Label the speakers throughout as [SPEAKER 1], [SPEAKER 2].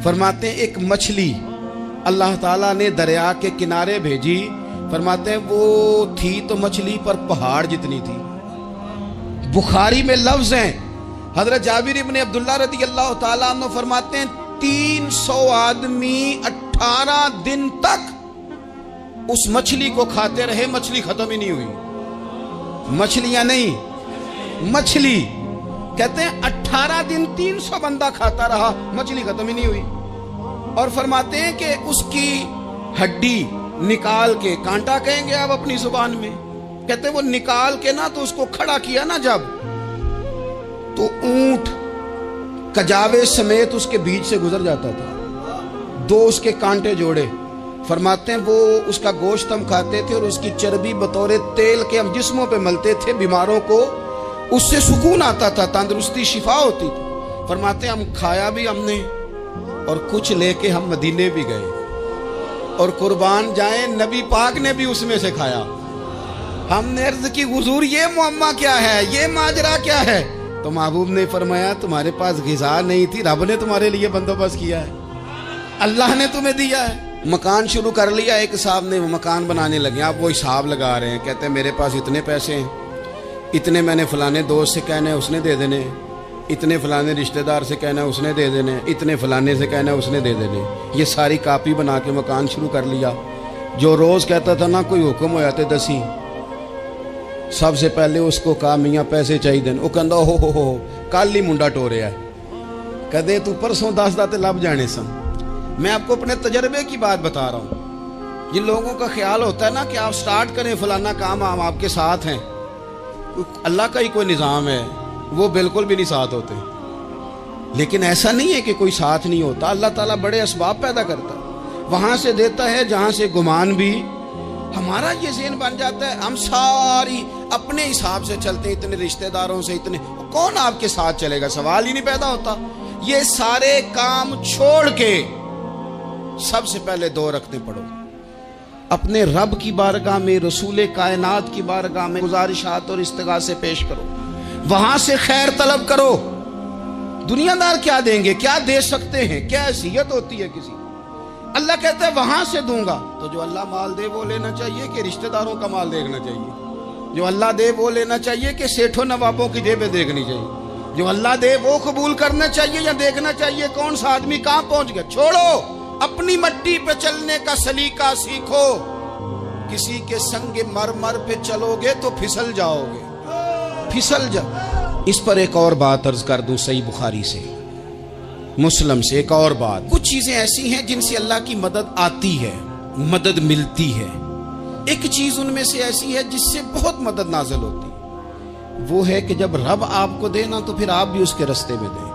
[SPEAKER 1] فرماتے ہیں ایک مچھلی اللہ تعالیٰ نے دریا کے کنارے بھیجی، فرماتے ہیں وہ تھی تو مچھلی پر پہاڑ جتنی تھی۔ بخاری میں لفظ ہیں، حضرت جابر ابن عبداللہ رضی اللہ تعالیٰ عنہ فرماتے ہیں 300 آدمی 18 دن تک اس مچھلی کو کھاتے رہے، مچھلی ختم ہی نہیں ہوئی۔ مچھلیاں نہیں، مچھلی کہتے ہیں 18 دن 300 بندہ کھاتا رہا، مچھلی ختم ہی نہیں ہوئی۔ اور فرماتے ہیں کہ اس کی ہڈی نکال کے، کانٹا کہیں گے آپ اپنی زبان میں، کہتے ہیں وہ نکال کے نا تو اس کو کھڑا کیا نا جب، تو اونٹ کجاوے سمیت اس کے بیچ سے گزر جاتا تھا، 2 اس کے کانٹے جوڑے۔ فرماتے ہیں وہ اس کا گوشت ہم کھاتے تھے اور اس کی چربی بطور تیل کے ہم جسموں پہ ملتے تھے، بیماروں کو اس سے سکون آتا تھا، تندرستی شفا ہوتی تھی۔ فرماتے ہیں ہم کھایا بھی ہم نے اور کچھ لے کے ہم مدینے بھی گئے، اور قربان جائیں نبی پاک نے بھی اس میں سے کھایا۔ ہم نے عرض کی حضور یہ معمہ کیا ہے، یہ ماجرا کیا ہے؟ تو محبوب نے فرمایا تمہارے پاس غذا نہیں تھی، رب نے تمہارے لیے بندوبست کیا ہے، اللہ نے تمہیں دیا ہے۔ مکان شروع کر لیا، ایک صاحب نے مکان بنانے لگے، آپ وہ حساب لگا رہے ہیں، کہتے ہیں میرے پاس اتنے پیسے ہیں، اتنے میں نے فلانے دوست سے کہنا ہے اس نے دے دینے، اتنے فلانے رشتہ دار سے کہنا ہے اس نے دے دینے، اتنے فلانے سے کہنا ہے اس نے دے دینے۔ یہ ساری کاپی بنا کے مکان شروع کر لیا۔ جو روز کہتا تھا نا کوئی حکم ہو جاتے 10 ہی، سب سے پہلے اس کو کہا میاں پیسے چاہیے دن، وہ کہندا ہو کل ہی منڈا ٹوریا ہے، کہتے تو پرسوں 10 داتے لب جانے سن۔ میں آپ کو اپنے تجربے کی بات بتا رہا ہوں۔ جن لوگوں کا خیال ہوتا ہے نا کہ آپ سٹارٹ کریں فلانا کام، ہم آپ کے ساتھ ہیں، اللہ کا ہی کوئی نظام ہے، وہ بالکل بھی نہیں ساتھ ہوتے۔ لیکن ایسا نہیں ہے کہ کوئی ساتھ نہیں ہوتا، اللہ تعالیٰ بڑے اسباب پیدا کرتا ہے، وہاں سے دیتا ہے جہاں سے گمان بھی۔ ہمارا یہ ذہن بن جاتا ہے ہم ساری اپنے حساب سے چلتے ہیں، اتنے رشتہ داروں سے، اتنے کون آپ کے ساتھ چلے گا، سوال ہی نہیں پیدا ہوتا۔ یہ سارے کام چھوڑ کے سب سے پہلے 2 رکعتیں پڑھو، اپنے رب کی بارگاہ میں، رسول کائنات کی بارگاہ میں گزارشات اور استغاثے پیش کرو، وہاں سے خیر طلب کرو۔ دنیا دار کیا دیں گے، کیا دے سکتے ہیں، کیا حیثیت ہوتی ہے کسی، اللہ کہتا ہے وہاں سے دوں گا۔ تو جو اللہ مال دے وہ لینا چاہیے کہ رشتہ داروں کا مال دیکھنا چاہیے؟ جو اللہ دے وہ لینا چاہیے کہ سیٹھوں نوابوں کی جیبیں دیکھنی چاہیے؟ جو اللہ دے وہ قبول کرنا چاہیے یا دیکھنا چاہیے کون سا آدمی کہاں پہنچ گیا؟ چھوڑو، اپنی مٹی پہ چلنے کا سلیقہ سیکھو۔ کسی کے سنگ مرمر پہ چلو گے تو پھسل جاؤ گے، پھسل جاؤ۔ اس پر ایک اور بات عرض کر دوں، صحیح بخاری سے، مسلم سے ایک اور بات۔ کچھ چیزیں ایسی ہیں جن سے اللہ کی مدد آتی ہے، مدد ملتی ہے۔ ایک چیز ان میں سے ایسی ہے جس سے بہت مدد نازل ہوتی ہے، وہ ہے کہ جب رب آپ کو دے نا تو پھر آپ بھی اس کے رستے میں دیں،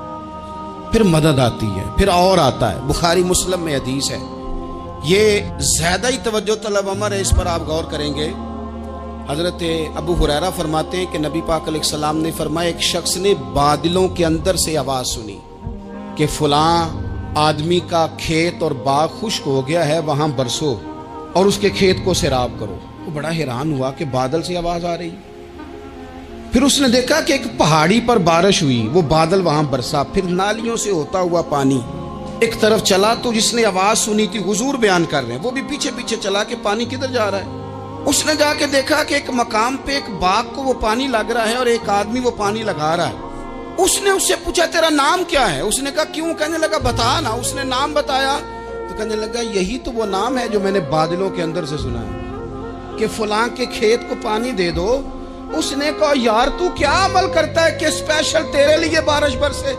[SPEAKER 1] پھر مدد آتی ہے، پھر اور آتا ہے۔ بخاری مسلم میں حدیث ہے، یہ زیادہ ہی توجہ طلب امر ہے، اس پر آپ غور کریں گے۔ حضرت ابو ہریرہ فرماتے ہیں کہ نبی پاک علیہ السلام نے فرمایا ایک شخص نے بادلوں کے اندر سے آواز سنی کہ فلاں آدمی کا کھیت اور باغ خشک ہو گیا ہے، وہاں برسو اور اس کے کھیت کو سیراب کرو۔ وہ بڑا حیران ہوا کہ بادل سے آواز آ رہی۔ پھر اس نے دیکھا کہ ایک پہاڑی پر بارش ہوئی، وہ بادل وہاں برسا، پھر نالیوں سے ہوتا ہوا پانی ایک طرف چلا۔ تو جس نے آواز سنی تھی، حضور بیان کر رہے ہیں، وہ بھی پیچھے پیچھے چلا کہ پانی کدھر جا رہا ہے۔ اس نے جا کے دیکھا کہ ایک مقام پہ ایک باغ کو وہ پانی لگ رہا ہے اور ایک آدمی وہ پانی لگا رہا ہے۔ اس نے اس سے پوچھا تیرا نام کیا ہے؟ اس نے کہا کیوں؟ کہنے لگا بتا نا۔ اس نے نام بتایا تو کہنے لگا یہی تو وہ نام ہے جو میں نے بادلوں کے اندر سے سنا ہے کہ فلاں کے کھیت کو پانی دے دو۔ اس نے کہا یار تو کیا عمل کرتا ہے کہ اسپیشل تیرے لیے بارش برسے؟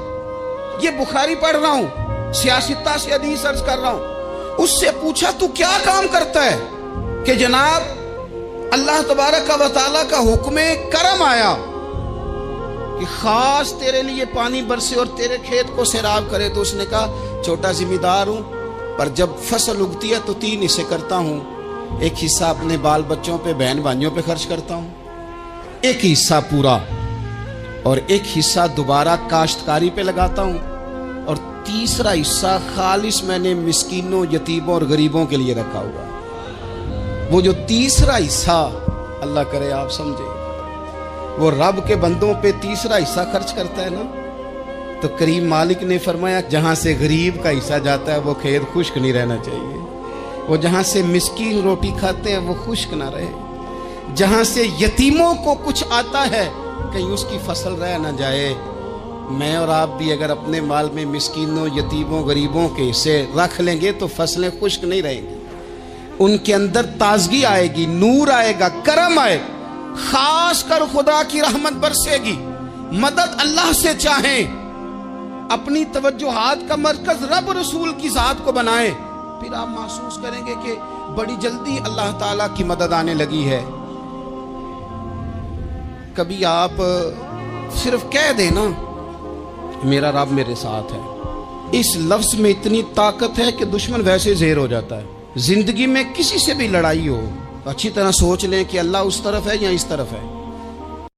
[SPEAKER 1] یہ بخاری پڑھ رہا ہوں، سیاستہ سے حدیث عرض کر رہا ہوں۔ اس سے پوچھا تو کیا کام کرتا ہے کہ جناب اللہ تبارک و تعالیٰ کا حکم کرم آیا کہ خاص تیرے لیے پانی برسے اور تیرے کھیت کو سیراب کرے؟ تو اس نے کہا چھوٹا ذمہ دار ہوں، پر جب فصل اگتی ہے تو 3 حصے کرتا ہوں، ایک حصہ اپنے بال بچوں پہ، بہن بھائیوں پہ خرچ کرتا ہوں، ایک حصہ پورا، اور ایک حصہ دوبارہ کاشتکاری پہ لگاتا ہوں، اور تیسرا حصہ خالص میں نے مسکینوں، یتیموں اور غریبوں کے لیے رکھا ہوا۔ وہ جو تیسرا حصہ، اللہ کرے آپ سمجھے، وہ رب کے بندوں پہ تیسرا حصہ خرچ کرتا ہے نا، تو کریم مالک نے فرمایا جہاں سے غریب کا حصہ جاتا ہے وہ کھیت خشک نہیں رہنا چاہیے، وہ جہاں سے مسکین روٹی کھاتے ہیں وہ خشک نہ رہے، جہاں سے یتیموں کو کچھ آتا ہے کہیں اس کی فصل رہ نہ جائے۔ میں اور آپ بھی اگر اپنے مال میں مسکینوں، یتیموں، غریبوں کے حصے رکھ لیں گے تو فصلیں خشک نہیں رہیں گی، ان کے اندر تازگی آئے گی، نور آئے گا، کرم آئے گا، خاص کر خدا کی رحمت برسے گی۔ مدد اللہ سے چاہیں، اپنی توجہات کا مرکز رب رسول کی ذات کو بنائیں، پھر آپ محسوس کریں گے کہ بڑی جلدی اللہ تعالیٰ کی مدد آنے لگی ہے۔ کبھی آپ صرف کہہ دیں نا میرا رب میرے ساتھ ہے، اس لفظ میں اتنی طاقت ہے کہ دشمن ویسے زہر ہو جاتا ہے۔ زندگی میں کسی سے بھی لڑائی ہو اچھی طرح سوچ لیں کہ اللہ اس طرف ہے یا اس طرف ہے۔